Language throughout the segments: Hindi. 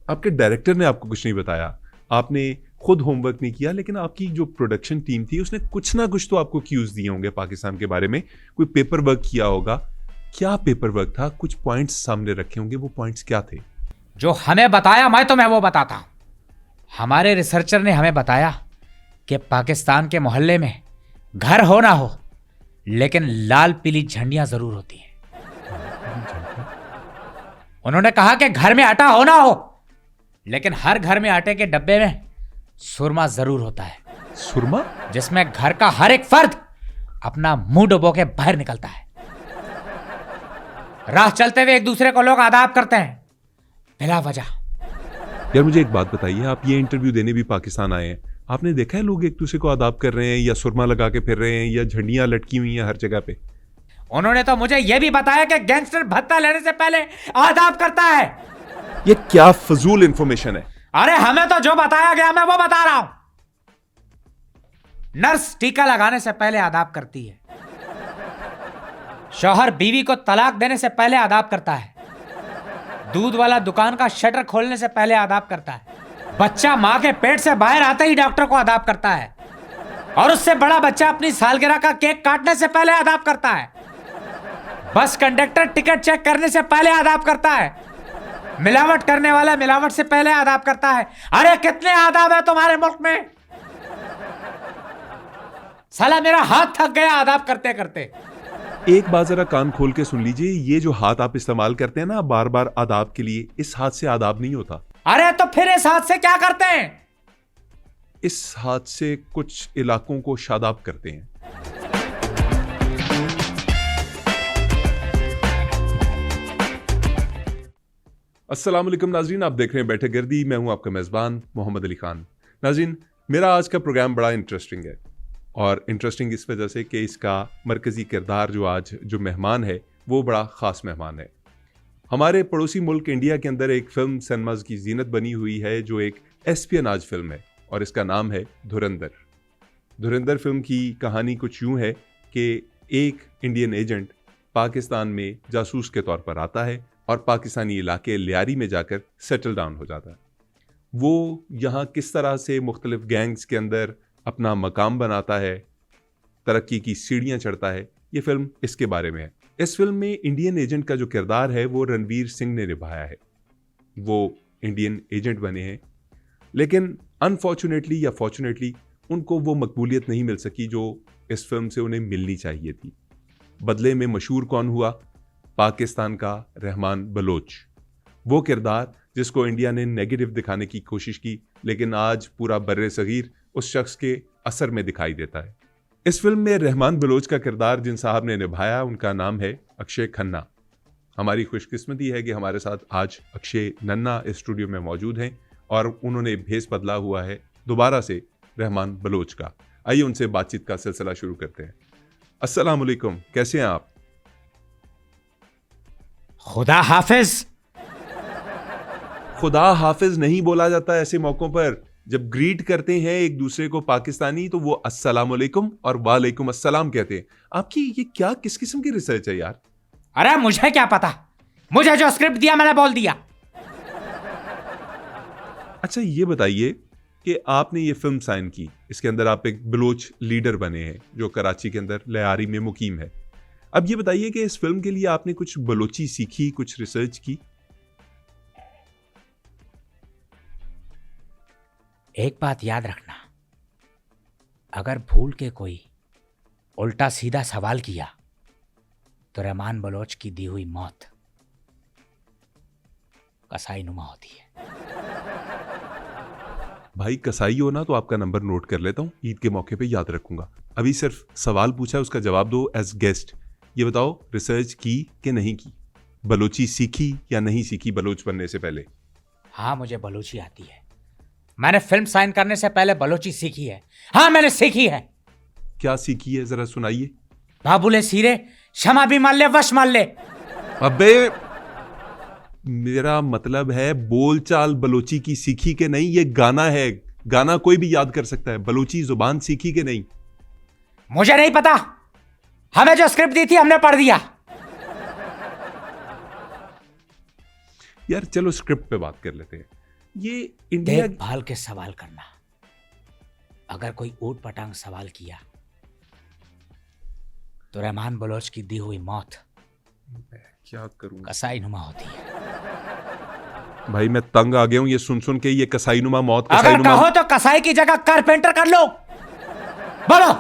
आपके डायरेक्टर ने आपको कुछ नहीं बताया, आपने खुद होमवर्क नहीं किया, लेकिन आपकी जो प्रोडक्शन टीम थी उसने कुछ ना कुछ तो आपको क्यूज दिए होंगे पाकिस्तान के बारे में, कोई पेपर वर्क किया होगा। क्या पेपर वर्क था? कुछ पॉइंट्स सामने रखे होंगे, वो पॉइंट्स क्या थे? जो हमें बताया मैं तुम्हें वो बताता हूं। हमारे रिसर्चर ने हमें बताया कि पाकिस्तान के मोहल्ले में घर हो ना हो, लेकिन लाल पीली झंडियां जरूर होती हैं। उन्होंने कहा कि घर में आटा हो ना हो, लेकिन हर घर में आटे के डब्बे में सुरमा जरूर होता है। सुरमा? जिसमें घर का हर एक फर्द अपना मुंह डुबो के बाहर निकलता है। राह चलते हुए एक दूसरे को लोग आदाब करते हैं बिला वजह। यार मुझे एक बात बताइए, आप ये इंटरव्यू देने भी पाकिस्तान आए हैं, आपने देखा है लोग एक दूसरे को आदाब कर रहे हैं या सुरमा लगा के फिर रहे हैं या झंडियां लटकी हुई हैं हर जगह पे? उन्होंने तो मुझे यह भी बताया कि गैंगस्टर भत्ता लेने से पहले आदाब करता है। ये क्या फजूल इंफॉर्मेशन है? अरे हमें तो जो बताया गया मैं वो बता रहा हूं। नर्स टीका लगाने से पहले आदाब करती है। शौहर बीवी को तलाक देने से पहले आदाब करता है। दूध वाला दुकान का शटर खोलने से पहले आदाब करता है। बच्चा मां के पेट से बाहर आते ही डॉक्टर को आदाब करता है। और उससे बड़ा बच्चा अपनी सालगिरह का केक काटने से पहले आदाब करता है। बस कंडक्टर टिकट चेक करने से पहले आदाब करता है। मिलावट करने वाला मिलावट से पहले आदाब करता है। अरे कितने आदाब है तुम्हारे मुल्क में। साला मेरा हाथ थक गया आदाब करते करते। एक बार जरा कान खोल के सुन लीजिए, ये जो हाथ आप इस्तेमाल करते हैं ना बार बार आदाब के लिए, इस हाथ से आदाब नहीं होता। अरे तो फिर इस हाथ से क्या करते हैं? इस हाथ से कुछ इलाकों को शादाब करते हैं। अस्सलाम वालेकुम नाजरीन, आप देख रहे हैं बैठक गर्दी। मैं हूं आपका मेजबान मोहम्मद अली खान। नाजरीन, मेरा आज का प्रोग्राम बड़ा इंटरेस्टिंग है, और इंटरेस्टिंग इस वजह से कि इसका मरकजी किरदार जो आज जो मेहमान है वो बड़ा ख़ास मेहमान है। हमारे पड़ोसी मुल्क इंडिया के अंदर एक फ़िल्म सिनेमाज की जीनत बनी हुई है जो एक एस्पियनाज फिल्म है, और इसका नाम है धुरंधर। धुरंधर फिल्म की कहानी कुछ यूँ है कि एक इंडियन एजेंट पाकिस्तान में जासूस के तौर पर आता है और पाकिस्तानी इलाके लियारी में जाकर सेटल डाउन हो जाता है। वो यहाँ किस तरह से मुख्तलिफ गैंग्स के अंदर अपना मकाम बनाता है, तरक्की की सीढ़ियाँ चढ़ता है, ये फिल्म इसके बारे में है। इस फिल्म में इंडियन एजेंट का जो किरदार है वो रणवीर सिंह ने निभाया है। वो इंडियन एजेंट बने हैं, लेकिन अनफॉर्चुनेटली या फॉर्चुनेटली उनको वो मकबूलियत नहीं मिल सकी जो इस फिल्म से उन्हें मिलनी चाहिए थी। बदले में मशहूर कौन हुआ? पाकिस्तान का रहमान बलोच। वो किरदार जिसको इंडिया ने नेगेटिव दिखाने की कोशिश की, लेकिन आज पूरा बर्रे सगीर उस शख्स के असर में दिखाई देता है। इस फिल्म में रहमान बलोच का किरदार जिन साहब ने निभाया उनका नाम है अक्षय खन्ना। हमारी खुशकिस्मती है कि हमारे साथ आज अक्षय नन्ना इस स्टूडियो में मौजूद हैं और उन्होंने भेस बदला हुआ है दोबारा से रहमान बलोच का। आइए उनसे बातचीत का सिलसिला शुरू करते हैं। अस्सलाम वालेकुम, कैसे हैं आप? खुदा हाफिज। खुदा हाफिज नहीं बोला जाता ऐसे मौकों पर। जब ग्रीट करते हैं एक दूसरे को पाकिस्तानी तो वो अस्सलाम वालेकुम और वालेकुम अस्सलाम कहते हैं। आपकी ये क्या किस किस्म की रिसर्च है यार? अरे मुझे क्या पता, मुझे जो स्क्रिप्ट दिया मैंने बोल दिया। अच्छा ये बताइए कि आपने ये फिल्म साइन की, इसके अंदर आप एक बलोच लीडर बने हैं जो कराची के अंदर लियारी में मुकीम है। अब ये बताइए कि इस फिल्म के लिए आपने कुछ बलोची सीखी, कुछ रिसर्च की? एक बात याद रखना, अगर भूल के कोई उल्टा सीधा सवाल किया तो रहमान बलोच की दी हुई मौत कसाई नुमा होती है। भाई कसाई हो ना तो आपका नंबर नोट कर लेता हूँ, ईद के मौके पे याद रखूंगा। अभी सिर्फ सवाल पूछा है, उसका जवाब दो एज गेस्ट। ये बताओ रिसर्च की कि नहीं की? बलोची सीखी या नहीं सीखी बलोच बनने से पहले? हाँ मुझे बलोची आती है। मैंने फिल्म साइन करने से पहले बलोची सीखी है। हाँ मैंने सीखी है। क्या सीखी है जरा सुनाइए। बाबुले सीरे क्षमा भी मान ले वश मान ले। अबे मेरा मतलब है बोलचाल बलोची की सीखी के नहीं? ये गाना है, गाना कोई भी याद कर सकता है। बलोची जुबान सीखी के नहीं? मुझे नहीं पता, हमें जो स्क्रिप्ट दी थी हमने पढ़ दिया। यार चलो स्क्रिप्ट पे बात कर लेते हैं। ये इंडिया देखभाल के सवाल करना। अगर कोई ऊट पटांग सवाल किया तो रहमान बलोच की दी हुई मौत क्या करूंगा कसाई नुमा होती है। भाई, मैं तंग आ गया हूं ये सुन के। ये कसाईनुमा मौत, अगर कसाईनुमा। कहो तो कसाई की जगह कारपेंटर कर लो। बोलो।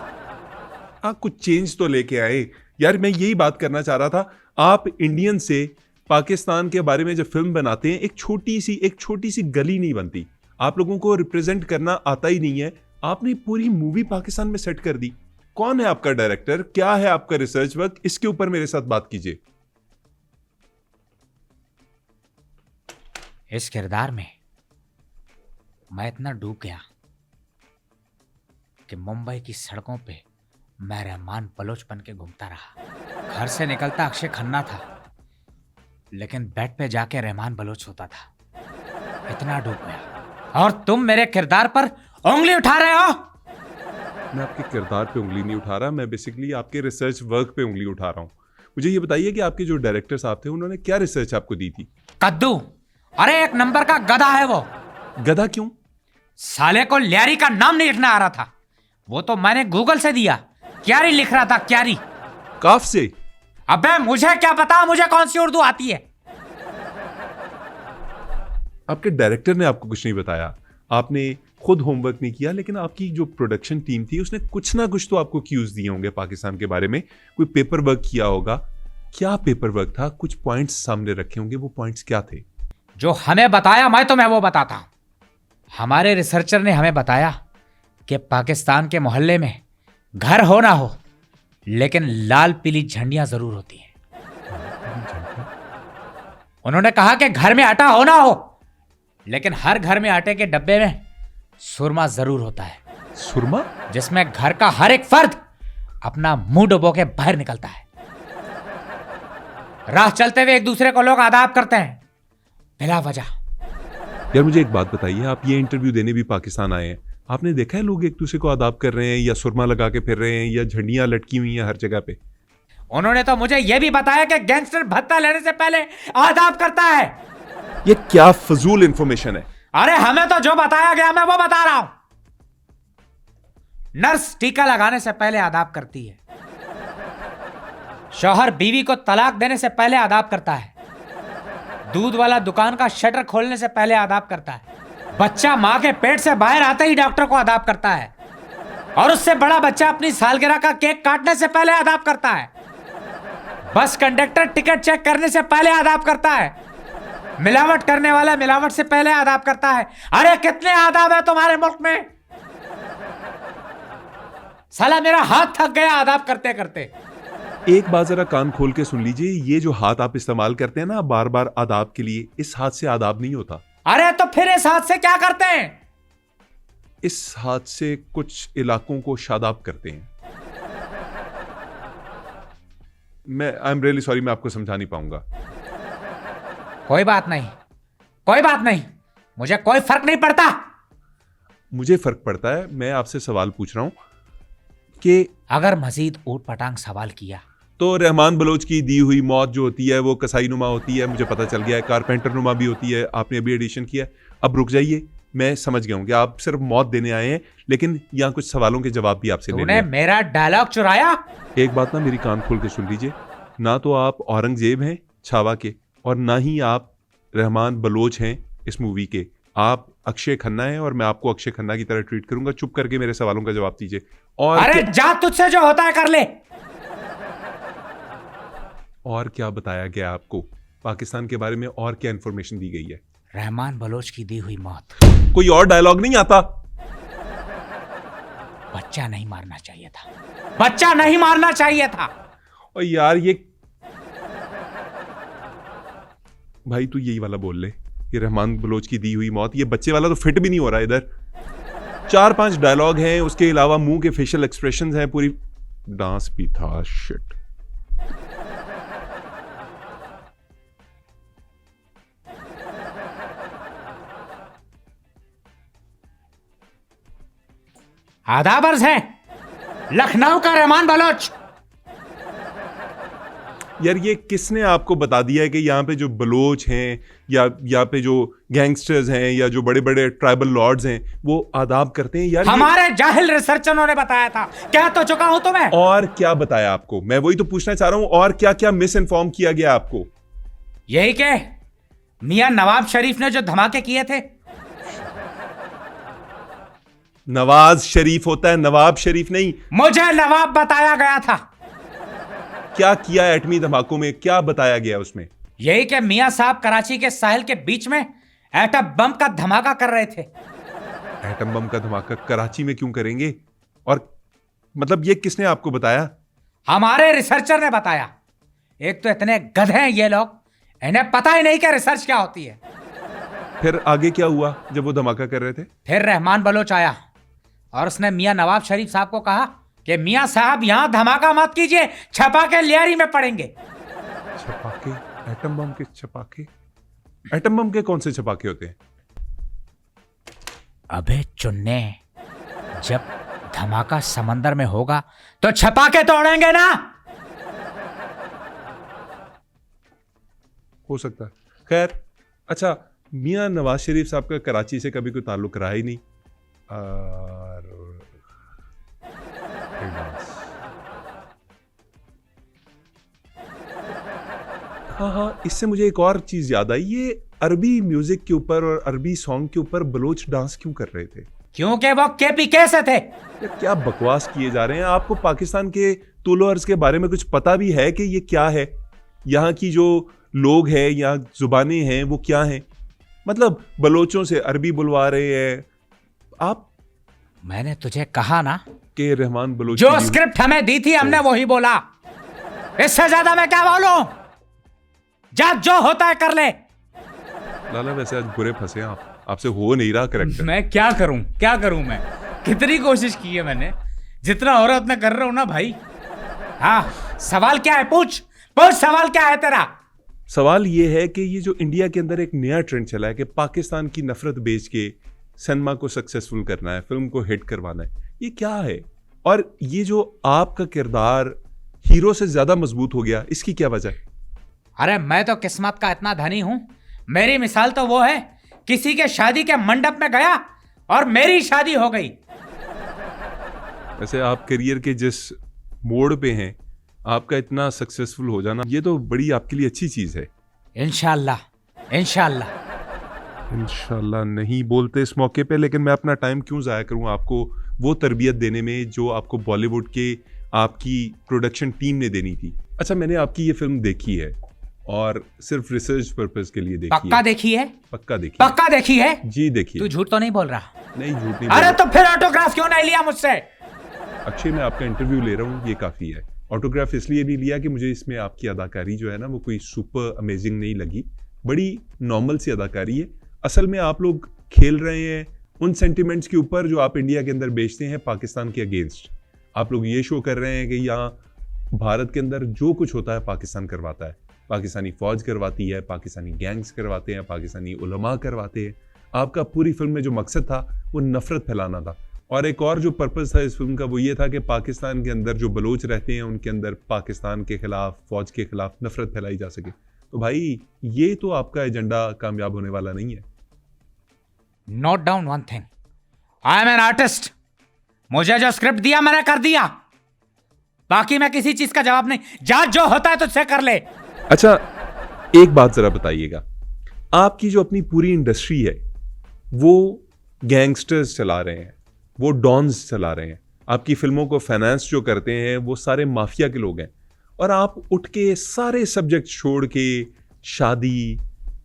आप कुछ चेंज तो लेके आए यार। मैं यही बात करना चाह रहा था। आप इंडियन से पाकिस्तान के बारे में जब फिल्म बनाते हैं, एक छोटी सी गली नहीं बनती। आप लोगों को रिप्रेजेंट करना आता ही नहीं है। आपने पूरी मूवी पाकिस्तान में सेट कर दी। कौन है आपका डायरेक्टर, क्या है आपका रिसर्च वर्क, इसके ऊपर मेरे साथ बात कीजिए। इस किरदार में मैं इतना डूब गया कि मुंबई की सड़कों पे मैं रहमान बलोच बन के घूमता रहा। घर से निकलता अक्षय खन्ना था, लेकिन बेड पे जाके रहमान बलोच होता था। इतना डूब गया। और तुम मेरे किरदार पर उंगली उठा रहे हो। मैं आपके किरदार पे उंगली नहीं उठा रहा, मैं बेसिकली आपके रिसर्च वर्क पे उंगली उठा रहा हूं। मुझे ये बताइए कि आपके जो डायरेक्टर साहब थे, उन्होंने क्या रिसर्च आपको दी थी? कद्दू। अरे एक नंबर का गधा है वो। गधा क्यों? साले को ल्यारी का नाम नहीं लिखना आ रहा था, वो तो मैंने गूगल से दिया। क्यारी लिख रहा था, क्यारी। काफ से? अबे मुझे क्या पता, मुझे कौन सी उर्दू आती है। आपके डायरेक्टर ने आपको कुछ नहीं बताया, आपने खुद होमवर्क नहीं किया, लेकिन आपकी जो प्रोडक्शन टीम थी उसने कुछ ना कुछ तो आपको क्यूज दिए होंगे पाकिस्तान के बारे में। कोई पेपर वर्क किया होगा। क्या पेपर वर्क था? कुछ पॉइंट्स सामने रखे होंगे, वो पॉइंट्स क्या थे? जो हमें बताया मैं तुम्हें वो बताता हूं। हमारे रिसर्चर ने हमें बताया कि पाकिस्तान के मोहल्ले में घर हो ना हो, लेकिन लाल पीली झंडियां जरूर होती हैं। उन्होंने कहा कि घर में आटा हो ना हो, लेकिन हर घर में आटे के डब्बे में सुरमा जरूर होता है। सुरमा? जिसमें घर का हर एक फर्द अपना मुंह डुबो के बाहर निकलता है। राह चलते हुए एक दूसरे को लोग आदाब करते हैं बिला वजह। यार मुझे एक बात बताइए, आप ये इंटरव्यू देने भी पाकिस्तान आए हैं, आपने देखा है लोग एक दूसरे को आदाब कर रहे हैं या सुरमा लगा के फिर रहे हैं या झंडियां लटकी हुई हैं हर जगह पे? उन्होंने तो मुझे यह भी बताया कि गैंगस्टर भत्ता लेने से पहले आदाब करता है। ये क्या फजूल इंफॉर्मेशन है? अरे हमें तो जो बताया गया मैं वो बता रहा हूं। नर्स टीका लगाने से पहले आदाब करती है। शौहर बीवी को तलाक देने से पहले आदाब करता है। दूध वाला दुकान का शटर खोलने से पहले आदाब करता है। बच्चा मां के पेट से बाहर आते ही डॉक्टर को आदाब करता है। और उससे बड़ा बच्चा अपनी सालगिरह का केक काटने से पहले आदाब करता है। बस कंडक्टर टिकट चेक करने से पहले आदाब करता है। मिलावट करने वाला मिलावट से पहले आदाब करता है। अरे कितने आदाब है तुम्हारे मुल्क में। साला मेरा हाथ थक गया आदाब करते करते। एक बात जरा कान खोल के सुन लीजिए, ये जो हाथ आप इस्तेमाल करते हैं ना बार बार आदाब के लिए, इस हाथ से आदाब नहीं होता। अरे तो फिर इस हाथ से क्या करते हैं? इस हाथ से कुछ इलाकों को शादाब करते हैं। आई एम रियली सॉरी, मैं आपको समझा नहीं पाऊंगा। कोई बात नहीं, कोई बात नहीं, मुझे कोई फर्क नहीं पड़ता। मुझे फर्क पड़ता है। मैं आपसे सवाल पूछ रहा हूं कि अगर मजीद ऊट पटांग सवाल किया तो रहमान बलोच की दी हुई मौत जो होती है वो कसाई नुमा होती है, मुझे पता चल गया है। कारपेंटर नुमा भी होती है, आपने अभी एडिशन किया। अब रुक जाइए, मैं समझ गया हूं कि आप सिर्फ मौत देने आए हैं, लेकिन यहां कुछ सवालों के जवाब भी आपसे लेने तूने हैं। मेरा डायलॉग चुराया। एक बात ना मेरी कान खोल के सुन लीजिए, ना तो आप औरंगजेब हैं छावा के, और ना ही आप रहमान बलोच हैं इस मूवी के। आप अक्षय खन्ना हैं और मैं आपको अक्षय खन्ना की तरह ट्रीट करूंगा। चुप करके मेरे सवालों का जवाब दीजिए। और अरे जा, तुझसे जो होता है कर ले। और क्या बताया गया आपको पाकिस्तान के बारे में? और क्या इंफॉर्मेशन दी गई है? रहमान बलोच की दी हुई मौत। कोई और डायलॉग नहीं आता? बच्चा नहीं मारना चाहिए था, बच्चा नहीं मारना चाहिए था। और यार ये भाई तू यही वाला बोल ले, ये रहमान बलोच की दी हुई मौत, ये बच्चे वाला तो फिट भी नहीं हो रहा इधर। 4-5 डायलॉग हैं, उसके अलावा मुंह के फेशियल एक्सप्रेशंस हैं, पूरी डांस भी था। शिट। आदाबर्ज है लखनऊ का रहमान बलोच। यार ये किसने आपको बता दिया है कि यहाँ पे जो बलोच हैं या यहाँ पे जो गैंगस्टर्स हैं या जो बड़े बड़े ट्राइबल लॉर्ड्स हैं वो आदाब करते हैं? यार हमारे जाहिल रिसर्चरों ने बताया था, कह तो चुका हूं तुम्हें। और क्या बताया आपको? मैं वही तो पूछना चाह रहा हूं, और क्या क्या मिस इन्फॉर्म किया गया आपको? यही के मियां नवाब शरीफ ने जो धमाके किए थे। नवाज शरीफ होता है, नवाब शरीफ नहीं। मुझे नवाब बताया गया था। क्या किया एटमी धमाकों में? क्या बताया गया उसमें? यही कि मियां साहब कराची के साहिल के बीच में एटम बम का धमाका कर रहे थे। एटम बम का धमाका कराची में क्यों करेंगे? और मतलब ये किसने आपको बताया? हमारे रिसर्चर ने बताया। एक तो इतने गधे हैं ये लोग, इन्हें पता ही नहीं कि रिसर्च क्या होती है। फिर आगे क्या हुआ जब वो धमाका कर रहे थे? फिर रहमान बलोच आया और उसने मियां नवाब शरीफ साहब को कहा कि मियां साहब यहां धमाका मत कीजिए, छपाके लियारी में पड़ेंगे। छपाके? एटम बम के छपाके? एटम बम के कौन से छपाके होते हैं? अबे चुन्ने, जब धमाका समंदर में होगा तो छपाके तोड़ेंगे ना। हो सकता है। खैर, अच्छा, मियां नवाज शरीफ साहब का कराची से कभी कोई ताल्लुक रहा ही नहीं। और हाँ, इससे मुझे एक और चीज याद आई। ये अरबी म्यूजिक के ऊपर और अरबी सॉन्ग के ऊपर बलोच डांस क्यों कर रहे थे? क्योंकि वो केपीके से थे। यार क्या बकवास किए जा रहे हैं। आपको पाकिस्तान के तूलो अर्ज के बारे में कुछ पता भी है कि ये क्या है? यहाँ की जो लोग हैं या जुबानें हैं वो क्या हैं? मतलब बलोचों से अरबी बुलवा रहे हैं आप। मैंने तुझे कहा ना के रहमान बलोच जो स्क्रिप्ट हमें दी थी हमने वही बोला। इससे ज्यादा मैं क्या बोलूं? जा जो होता है कर ले। लाला वैसे आज बुरे फंसे हैं आप। आपसे हो नहीं रहा करेक्टर। मैं क्या करूं मैं? कितनी कोशिश की है मैंने, जितना हो रहा उतना कर रहा हूं ना भाई। हाँ, सवाल क्या है? पूछ सवाल क्या है तेरा? सवाल ये है कि ये जो इंडिया के अंदर एक नया ट्रेंड चला है कि पाकिस्तान की नफरत बेच के सिनेमा को सक्सेसफुल करना है, फिल्म को हिट करवाना है, ये क्या है? और ये जो आपका किरदार हीरो से ज्यादा मजबूत हो गया, इसकी क्या वजह है? अरे मैं तो किस्मत का इतना धनी हूं। मेरी मिसाल तो वो है, किसी के शादी के मंडप में गया और मेरी शादी हो गई। वैसे आप करियर के जिस मोड़ पे हैं, आपका इतना सक्सेसफुल हो जाना, ये तो बड़ी आपके लिए अच्छी चीज है। इंशाल्लाह इंशाल्लाह नहीं बोलते इस मौके पे, लेकिन मैं अपना टाइम क्यों ज़ाया करूं आपको वो तरबियत देने में जो आपको बॉलीवुड के आपकी प्रोडक्शन टीम ने देनी थी। अच्छा, मैंने आपकी ये फिल्म देखी है और सिर्फ रिसर्च पर्पस के लिए देखी पक्का है। देखी है? पक्का देखी है जी, देखिए। तू झूठ तो नहीं बोल रहा? नहीं, झूठ नहीं। अरे तो फिर ऑटोग्राफ क्यों नहीं लिया मुझसे? अक्षय, मैं आपका इंटरव्यू ले रहा हूँ, ये काफ़ी है। ऑटोग्राफ इसलिए नहीं लिया कि मुझे इसमें आपकी अदाकारी जो है ना वो कोई सुपर अमेजिंग नहीं लगी, बड़ी नॉर्मल सी अदाकारी है। असल में आप लोग खेल रहे हैं उन सेंटिमेंट्स के ऊपर जो आप इंडिया के अंदर बेचते हैं पाकिस्तान के अगेंस्ट। आप लोग ये शो कर रहे हैं कि यहाँ भारत के अंदर जो कुछ होता है पाकिस्तान करवाता है। पाकिस्तानी फौज करवाती है, पाकिस्तानी गैंग्स करवाते हैं, पाकिस्तानी उलमा करवाते हैं। आपका पूरी फिल्म में जो मकसद था वो नफरत फैलाना था, और एक और जो पर्पस था इस फिल्म का वो ये था कि पाकिस्तान के अंदर जो बलोच रहते हैं उनके अंदर पाकिस्तान के खिलाफ, फौज के खिलाफ नफरत फैलाई जा सके। तो भाई ये तो आपका एजेंडा कामयाब होने वाला नहीं है। Note down one thing, I am an artist. मुझे जो स्क्रिप्ट दिया मैंने कर दिया, बाकी मैं किसी चीज का जवाब नहीं। जा जो होता है तुझसे कर ले। अच्छा, एक बात जरा बताइएगा, आपकी जो अपनी पूरी इंडस्ट्री है वो गैंगस्टर्स चला रहे हैं, वो डॉन्स चला रहे हैं, आपकी फिल्मों को फाइनेंस जो करते हैं वो सारे माफिया के लोग हैं, और आप उठ के सारे सब्जेक्ट छोड़ के शादी,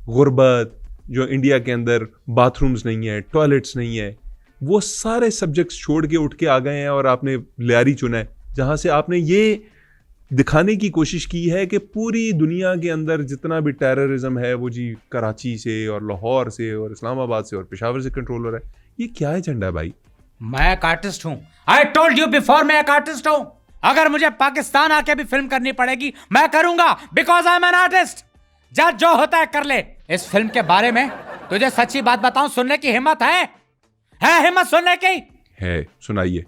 गुर्बत, जो इंडिया के अंदर बाथरूम्स नहीं है, टॉयलेट्स नहीं है, वो सारे सब्जेक्ट्स छोड़ के उठ के आ गए हैं और आपने लियारी चुना है, जहाँ से आपने ये दिखाने की कोशिश की है कि पूरी दुनिया के अंदर जितना भी टेररिज्म है वो जी कराची से और लाहौर से और इस्लामाबाद से और पेशावर से कंट्रोल हो रहा है। ये क्या एजेंडा है भाई? मैं एक आर्टिस्ट हूं। आई टोल्ड यू बिफोर, मैं एक आर्टिस्ट हूं। अगर मुझे पाकिस्तान आके भी फिल्म करनी पड़ेगी मैं करूंगा, because I am an artist. जा जो होता है कर ले। इस फिल्म के बारे में तुझे सच्ची बात बताऊं, सुनने की हिम्मत है हिम्मत सुनने की है? सुनाइए।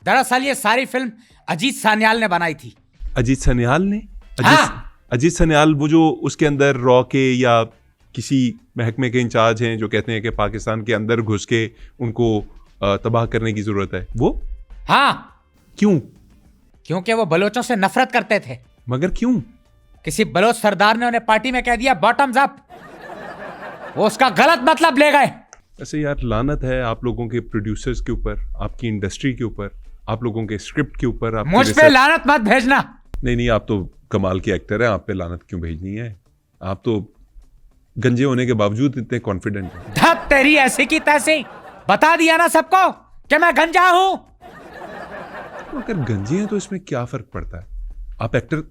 दरअसल ये सारी फिल्म अजीत सान्याल ने बनाई थी। अजीत सान्याल ने? अजीत सन्याल वो जो उसके अंदर रॉ के या किसी महकमे के इंचार्ज हैं जो कहते हैं कि पाकिस्तान के अंदर घुस के उनको तबाह करने की जरूरत है, वो? हाँ। क्यों? क्योंकि वो बलोचों से नफरत करते थे। मगर क्यों? किसी बलोच सरदार ने उन्हें पार्टी में कह दिया बॉटम्स अप, वो उसका गलत मतलब ले गए। ऐसे यार लानत है आप लोगों के प्रोड्यूसर्स के ऊपर, आपकी इंडस्ट्री के ऊपर, आप लोगों के स्क्रिप्ट के ऊपर। मुझ पे लानत मत भेजना। नहीं, आप तो कमाल के एक्टर हैं, आप पे लानत क्यों भेजनी है? आप तो गंजे होने के बावजूद इतने कॉन्फिडेंट हैं। धत तेरी ऐसी की तैसी, बता दिया ना सबको कि मैं गंजा हूं। तो अगर गंजे हैं तो इसमें क्या फर्क पड़ता है? आप एक्टर,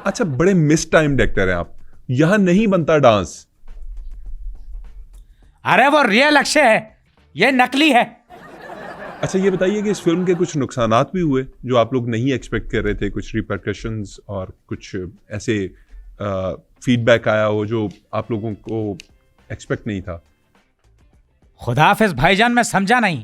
अच्छा बड़े मिस टाइम्ड एक्टर हैं आप, यहां नहीं बनता डांस। अरे वो रियल अक्षय है, ये नकली है। अच्छा ये बताइए कि इस फिल्म के कुछ नुकसानात भी हुए जो आप लोग नहीं एक्सपेक्ट कर रहे थे, कुछ रिपरकशंस और कुछ ऐसे फीडबैक आया हो जो आप लोगों को एक्सपेक्ट नहीं था? खुदा हाफिज भाईजान, मैं समझा नहीं।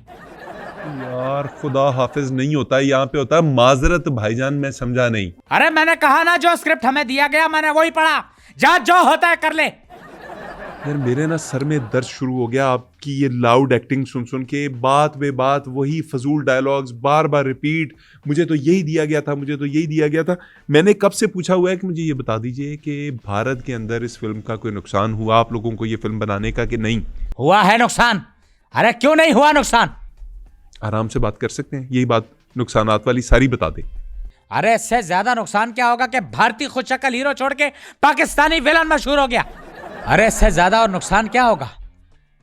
यार खुदा हाफिज नहीं होता है, यहाँ पे होता है माजरत भाईजान, मैं समझा नहीं। अरे मैंने कहा ना जो स्क्रिप्ट हमें दिया गया मैंने वही पढ़ा, जा जो होता है कर ले। यार मेरे ना सर में दर्द शुरू हो गया आपकी ये लाउड एक्टिंग सुन सुन के, बात बे बात वही फजूल डायलॉग्स बार बार रिपीट, मुझे तो यही दिया गया था, मुझे तो यही दिया गया था। मैंने कब से पूछा हुआ है कि मुझे ये बता दीजिए कि भारत के अंदर इस फिल्म का कोई नुकसान हुआ आप लोगों को ये फिल्म बनाने का कि नहीं हुआ है नुकसान? अरे क्यों नहीं हुआ नुकसान? आराम से बात कर सकते हैं, यही बात नुकसानात वाली सारी बता दे। अरे इससे ज्यादा नुकसान क्या होगा कि भारतीय खुद शक्ल हीरो छोड़ के पाकिस्तानी विलन मशहूर हो गया। अरे इससे ज्यादा और नुकसान क्या होगा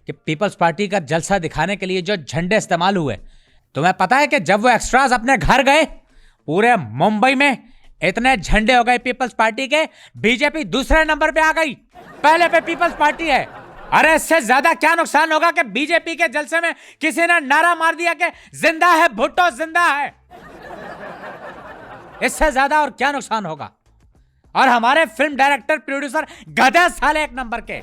कि पीपल्स पार्टी का जलसा दिखाने के लिए जो झंडे इस्तेमाल हुए, तुम्हें पता है कि जब वो एक्स्ट्राज अपने घर गए पूरे मुंबई में इतने झंडे हो गए पीपल्स पार्टी के, बीजेपी दूसरे नंबर पे आ गई, पहले पे पीपल्स पार्टी है। अरे इससे ज्यादा क्या नुकसान होगा कि बीजेपी के जलसे में किसी ने नारा मार दिया कि जिंदा है भुट्टो जिंदा है। इससे ज्यादा और क्या नुकसान होगा? और हमारे फिल्म डायरेक्टर प्रोड्यूसर गधे साले एक नंबर के,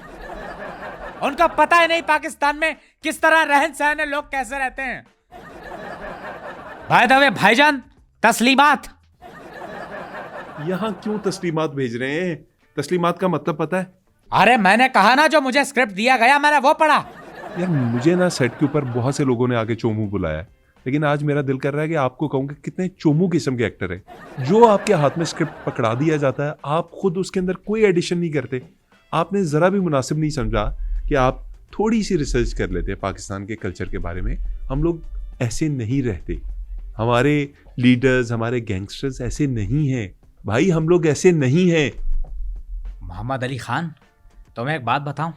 उनको पता ही नहीं पाकिस्तान में किस तरह रहन सहन लोग कैसे रहते हैं। बाय द वे भाईजान, तस्लीमात। यहां क्यों तस्लीमात भेज रहे हैं? तस्लीमात का मतलब पता है? अरे मैंने कहा ना जो मुझे स्क्रिप्ट दिया गया मैंने वो पढ़ा। यार मुझे ना सेट के ऊपर बहुत से लोगों ने आके चोमू बुलाया, लेकिन आज मेरा दिल कर रहा है कि आपको कहूँ कि कितने चोमू किस्म के एक्टर हैं। जो आपके हाथ में स्क्रिप्ट पकड़ा दिया जाता है आप खुद उसके अंदर कोई एडिशन नहीं करते। आपने ज़रा भी मुनासिब नहीं समझा कि आप थोड़ी सी रिसर्च कर लेते पाकिस्तान के कल्चर के बारे में। हम लोग ऐसे नहीं रहते, हमारे लीडर्स हमारे गैंगस्टर्स ऐसे नहीं हैं भाई, हम लोग ऐसे नहीं हैं। मोहम्मद अली खान, तुम्हें एक बात बताऊं?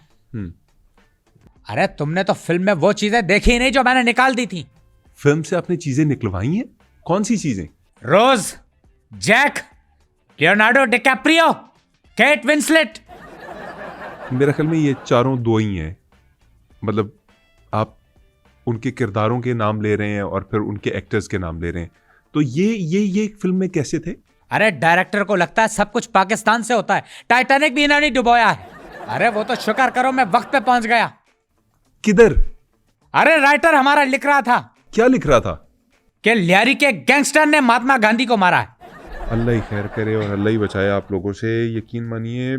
अरे तुमने तो फिल्म में वो चीजें देखी ही नहीं जो मैंने निकाल दी थी। फिल्म से आपने चीजें निकलवाई हैं? कौन सी चीजें? Rose, Jack, Leonardo DiCaprio, Kate Winslet. मेरा ख्याल में ये चारों दो ही हैं, मतलब आप उनके किरदारों के नाम ले रहे हैं और फिर उनके एक्टर्स के नाम ले रहे हैं, तो ये फिल्म में कैसे थे? अरे डायरेक्टर को लगता है सब कुछ पाकिस्तान से होता है, टाइटैनिक भी इन्होंने डुबोया है। अरे वो तो शुक्र करो मैं वक्त पे पहुंच गया। किधर? अरे राइटर हमारा लिख रहा था। क्या लिख रहा था? कि लियारी के गैंगस्टर ने महात्मा गांधी को मारा है। अल्लाह ही खैर करे और अल्लाह ही बचाए आप लोगों से। यकीन मानिए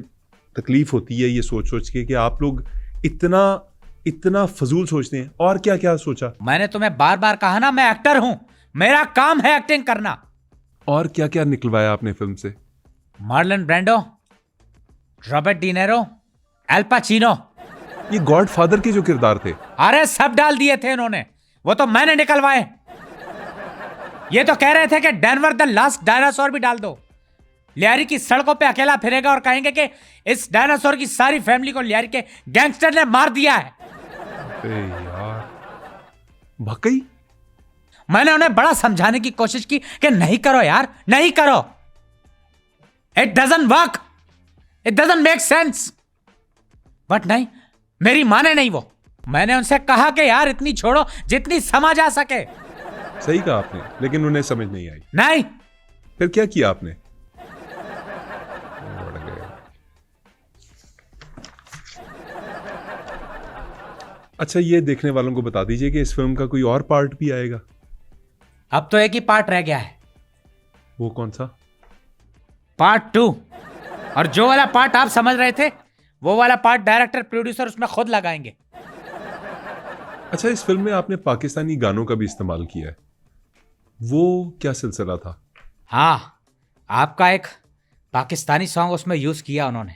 तकलीफ होती है ये सोच सोच के कि आप लोग इतना फजूल सोचते हैं। और क्या क्या सोचा? मैंने तुम्हें बार बार कहा ना मैं एक्टर हूं, मेरा काम है एक्टिंग करना। और क्या क्या निकलवाया आपने फिल्म से? Marlon Brando, Robert De Niro, Al Pacino, ये गॉडफादर के जो किरदार थे, अरे सब डाल दिए थे इन्होंने, वो तो मैंने निकलवाए। ये तो कह रहे थे कि डेनवर द लास्ट डायनासोर भी डाल दो। लियारी की सड़कों पे अकेला फिरेगा और कहेंगे कि इस डायनासोर की सारी फैमिली को लियारी के गैंगस्टर ने मार दिया है। अरे यार भक्कई। मैंने उन्हें बड़ा समझाने की कोशिश की कि नहीं करो यार, नहीं करो, it doesn't work, it doesn't make sense. But नहीं, मेरी माने नहीं वो। मैंने उनसे कहा कि यार इतनी छोड़ो जितनी समझ आ सके। सही कहा आपने, लेकिन उन्हें समझ नहीं आई। नहीं। फिर क्या किया आपने? अच्छा ये देखने वालों को बता दीजिए कि इस फिल्म का कोई और पार्ट भी आएगा? अब तो एक ही पार्ट रह गया है, वो कौन सा? पार्ट 2। और जो वाला पार्ट आप समझ रहे थे वो वाला पार्ट डायरेक्टर प्रोड्यूसर उसमें खुद लगाएंगे। अच्छा, इस फिल्म में आपने पाकिस्तानी गानों का भी इस्तेमाल किया है, वो क्या सिलसिला था? हाँ, आपका एक पाकिस्तानी सॉन्ग उसमें यूज किया उन्होंने।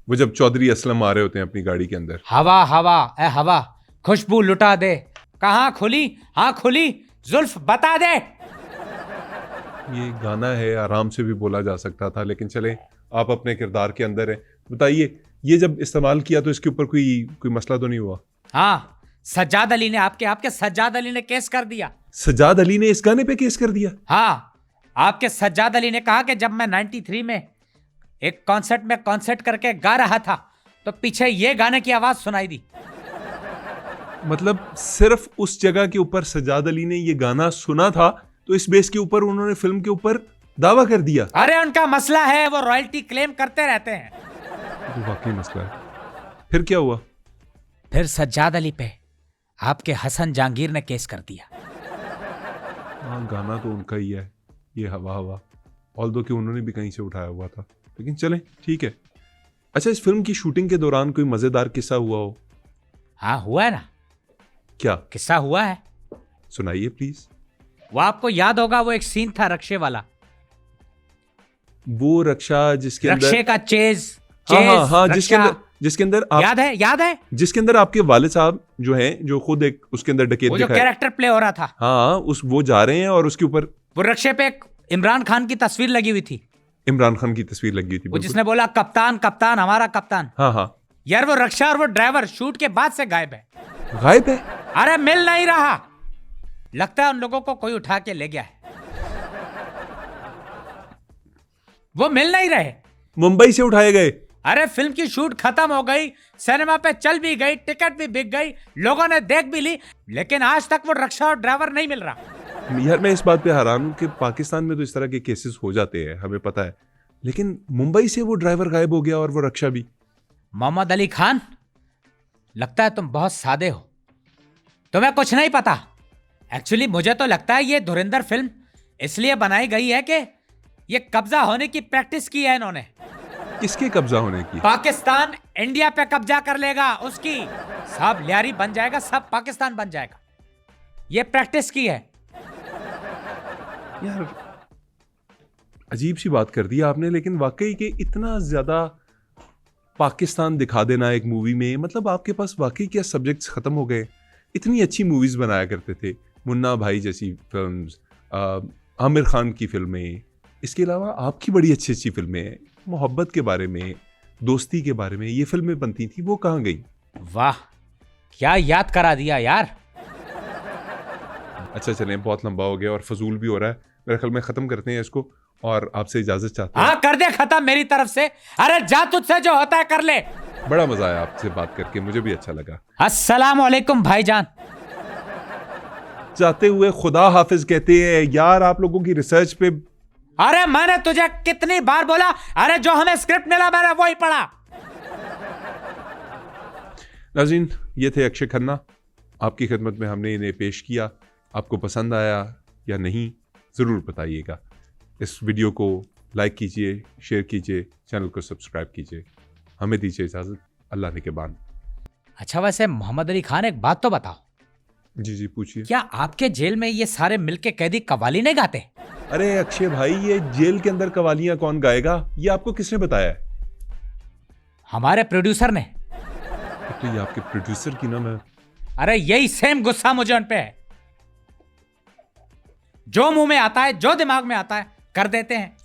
वो जब चौधरी असलम आ रहे होते हैं अपनी गाड़ी के अंदर, हवा हवा ए हवा खुशबू लुटा दे, कहाँ खुली हाँ खुली जुल्फ बता दे। ये गाना है, आराम से भी बोला जा सकता था, लेकिन चले आप अपने किरदार के अंदर हैं, बताइए ये जब इस्तेमाल किया तो इसके ऊपर कोई मसला तो नहीं हुआ? हाँ, सज्जाद अली ने आपके सज्जाद अली ने केस कर दिया। सज्जाद अली ने इस गाने पे केस कर दिया? हाँ, आपके सज्जाद अली ने कहा कि जब मैं 93 में एक कॉन्सर्ट करके गा रहा था तो पीछे ये गाने की आवाज सुनाई दी। मतलब सिर्फ उस जगह के ऊपर सज्जाद अली ने ये गाना सुना था तो इस बेस के ऊपर उन्होंने फिल्म के ऊपर दावा कर दिया? अरे उनका मसला है, वो रॉयल्टी क्लेम करते रहते हैं। तो वाकई मसला है। फिर क्या हुआ? फिर सज्जाद अली पे आपके हसन जहांगीर ने केस कर दिया। हाँ, गाना तो उनका ही है, ये हवा हवा, ऑल्दो कि उन्होंने भी कहीं से उठाया हुआ था, लेकिन चलें ठीक है। अच्छा, इस फिल्म की शूटिंग के दौरान कोई मजेदार किस्सा हुआ हो? हाँ हुआ है ना। क्या? किस्सा हुआ है, सुनाइए प्लीज। वो आपको याद होगा, वो एक सीन था रक्शे वाला, वो रक्षा जिसके अंदर रक्शे का चेज हाँ, रक्षा। जिसके अंदर आप, याद है जिसके अंदर आपके वालिद साहब जो हैं, जो खुद एक उसके अंदर डकैत वो जो दिखाए, कैरेक्टर प्ले हो रहा था। हाँ, वो जा रहे हैं और उसके ऊपर वो रक्शे पे एक इमरान खान की तस्वीर लगी हुई थी, इमरान खान की तस्वीर लगी थी, वो जिसने बोला कप्तान कप्तान हमारा कप्तान। हाँ, यार वो रक्षा और वो ड्राइवर शूट के बाद से गायब है। गायब है? अरे मिल नहीं रहा, लगता है उन लोगों को कोई उठा के ले गया है। वो मिल नहीं रहे। मुंबई से उठाए गए? अरे फिल्म की शूट खत्म हो गई, सिनेमा पे चल भी गई, टिकट भी बिक गई, लोगों ने देख भी ली, लेकिन आज तक वो रक्षा और ड्राइवर नहीं मिल रहा। यार मैं इस बात पे हैरान हूँ कि पाकिस्तान में तो इस तरह के केसेस हो जाते हैं, हमें पता है, लेकिन मुंबई से वो ड्राइवर गायब हो गया और वो रक्षा भी। मोहम्मद अली खान, लगता है तुम बहुत सादे हो, तुम्हें कुछ नहीं पता। एक्चुअली मुझे तो लगता है ये धुरंधर फिल्म इसलिए बनाई गई है कि ये कब्जा होने की प्रैक्टिस की है इन्होंने। किसके कब्जा होने की? पाकिस्तान इंडिया पे कब्जा कर लेगा, उसकी सब लियारी बन जाएगा, सब पाकिस्तान बन जाएगा, ये प्रैक्टिस की है। यार अजीब सी बात कर दी आपने, लेकिन वाकई के इतना ज्यादा पाकिस्तान दिखा देना एक मूवी में, मतलब आपके पास वाकई क्या सब्जेक्ट्स खत्म हो गए? इतनी अच्छी मूवीज बनाया करते थे, मुन्ना भाई जैसी फिल्म्स, आमिर खान की फिल्में, इसके अलावा आपकी बड़ी अच्छी अच्छी फिल्में, मोहब्बत के बारे में, दोस्ती के बारे में ये फिल्में बनती थी, वो कहाँ गई? वाह, क्या याद करा दिया यार। अच्छा चलें, बहुत लंबा हो गया और फजूल भी हो रहा है, मेरे ख्याल में ख़त्म करते हैं इसको और आपसे इजाज़त चाहते हैं। हाँ कर दे खत्म मेरी तरफ से। अरे जा, तुझसे जो होता है कर ले। बड़ा मज़ा आया आपसे बात करके, मुझे भी अच्छा लगा। अस्सलाम वालेकुम भाईजान। जाते हुए खुदा हाफिज कहते हैं। यार आप लोगों की रिसर्च पे, अरे मैंने तुझे कितनी बार बोला, अरे जो हमें स्क्रिप्ट मिला मैंने वही पढ़ा। नाज़रीन ये थे अक्षय खन्ना, आपकी खिदमत में हमने इन्हें पेश किया। आपको पसंद आया या नहीं ज़रूर बताइएगा। इस वीडियो को लाइक कीजिए, शेयर कीजिए, चैनल को सब्सक्राइब कीजिए। हमें दीजिए इजाज़त, अल्लाह ने के बाद। अच्छा वैसे मोहम्मद अली खान एक बात तो बताओ, जी पूछिए। क्या आपके जेल में ये सारे मिलके कैदी कव्वाली नहीं गाते? अरे अक्षय भाई, ये जेल के अंदर कवालियां कौन गाएगा? ये आपको किसने बताया है? हमारे प्रोड्यूसर ने। तो ये आपके प्रोड्यूसर की नाम है? अरे यही सेम गुस्सा मुझे उन पे है, जो मुंह में आता है, जो दिमाग में आता है कर देते हैं,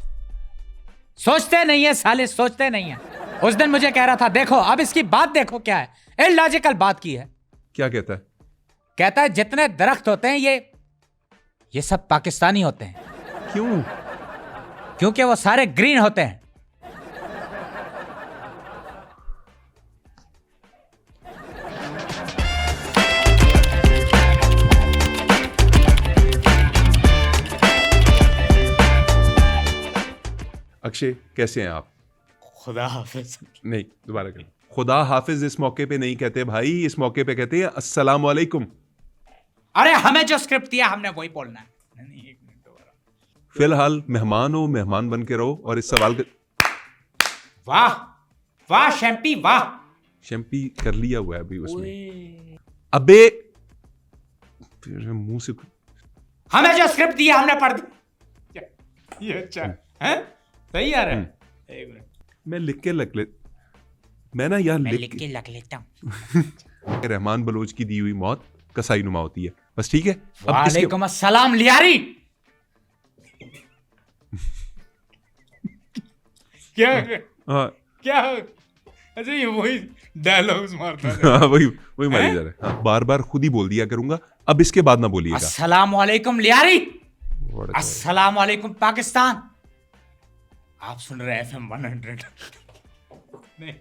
सोचते नहीं है साले, सोचते नहीं है। उस दिन मुझे कह रहा था देखो अब इसकी बात देखो क्या है, इलॉजिकल बात की है। क्या कहता है? कहता है जितने दरख्त होते हैं ये सब पाकिस्तानी होते हैं। क्यों? क्योंकि वो सारे ग्रीन होते हैं। अक्षय कैसे हैं आप? खुदा हाफिज। नहीं, दोबारा करें। खुदा हाफिज इस मौके पे नहीं कहते भाई, इस मौके पे कहते हैं अस्सलाम वालेकुम। अरे हमें जो स्क्रिप्ट दिया हमने वही बोलना है। नहीं, एक मिनट दोबारा। फिलहाल मेहमान हो, मेहमान बन के रहो और इस सवाल का वाह वाह शैम्पी वाह। शैम्पी कर लिया हुआ है अभी उसमें। अबे तेरे मुंह से हमें जो स्क्रिप्ट दिया हमने पढ़ दी। ये अच्छा है, सही आ रहा है। एक मिनट मैं लिख के रख ले, मैं ना यार मैं लिख लिख के के रख लेता हूँ। रहमान बलोच की दी हुई मौत कसाई नुमा होती है, बस ठीक है। अब इसके वालेकुम अस्सलाम लियारी। क्या हाँ क्या अच्छा ये वही डायलॉग्स मारता है। हाँ, वही मारी जा रहा है। हाँ, बार बार खुद ही बोल दिया करूंगा, अब इसके बाद ना बोलिएगा। अस्सलाम वालेकुम लियारी। बड़ा अच्छा है। अस्सलाम वालेकुम पाकिस्तान। आप सुन रहे FM 100। नहीं।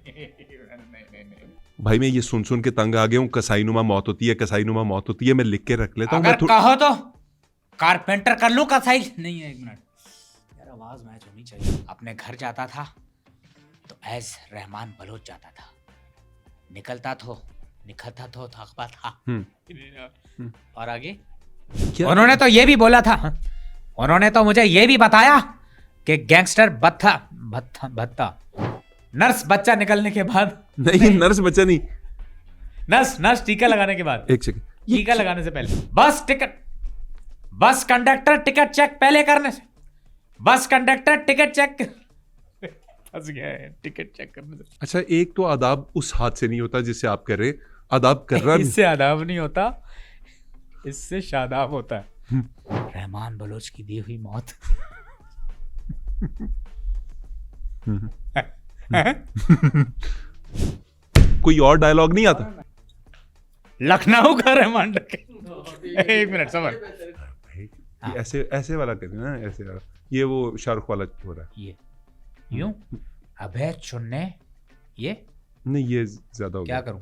भाई मैं ये सुन के तंग आ गया हूँ। कसाई नुमा मौत होती है, कसाई नुमा मौत होती है, मैं लिख के रख लेता हूँ। अगर कहो तो कारपेंटर कर लूं कसाई। नहीं है, एक मिनट यार, आवाज मैच होनी चाहिए। अपने घर जाता था तो एज रहमान बलोच जाता था, निकलता तो थकवा था। और आगे क्या? उन्होंने तो ये भी बोला था, उन्होंने तो मुझे ये भी बताया कि गैंगस्टर भत्ता नर्स बच्चा निकलने के बाद नहीं, नर्स बच्चा नहीं, नर्स टीका लगाने के बाद, एक सेकंड, टीका लगाने से पहले बस कंडक्टर टिकट चेक पहले करने से, बस कंडक्टर टिकट चेक फंस गया है टिकट चेक करने से। अच्छा एक तो आदाब उस हाथ से नहीं होता जिससे आप कर रहे, आदाब कर रहा इससे आदाब नहीं होता, इससे शादाब होता है। रहमान बलोच की दी हुई मौत। कोई और डायलॉग नहीं आता? लखनऊ का रहमान डके। एक मिनट समझ, ऐसे वाला करना ना, ऐसे वाला। ये वो शाहरुख वाला हो रहा है। ये यूं अबे चुन्ने, ये नहीं ये ज्यादा हो क्या गया। करूं?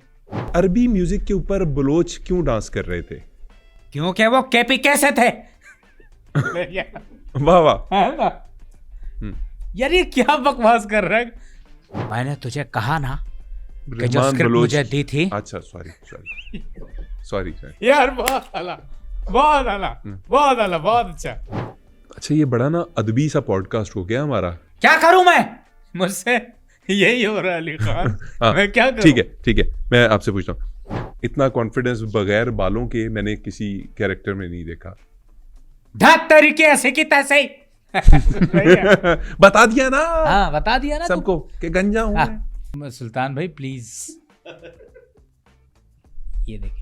अरबी म्यूजिक के ऊपर बलोच क्यों डांस कर रहे थे? क्योंकि वो केपी कैसे थे। वाह वाह। है ना? यार ये क्या बकवास कर रहा है। मैंने तुझे कहा ना कि जो रहमान स्क्रिप्ट बलोच मुझे दी थी। अच्छा सॉरी यार बहुत आला, बहुत अच्छा। अच्छा ये बड़ा ना अदबी सा पॉडकास्ट हो गया हमारा। क्या करूं मैं, मुझसे यही हो रहा है अली खान। हाँ, मैं क्या करूं? ठीक है मैं आपसे पूछता हूँ, इतना कॉन्फिडेंस बगैर बालों के मैंने किसी कैरेक्टर में नहीं देखा। ढक तरीके ऐसे की तैसे ही। बता दिया ना। हाँ बता दिया ना सबको कि गंजा हूं मैं। हाँ। सुल्तान भाई प्लीज ये देखिए।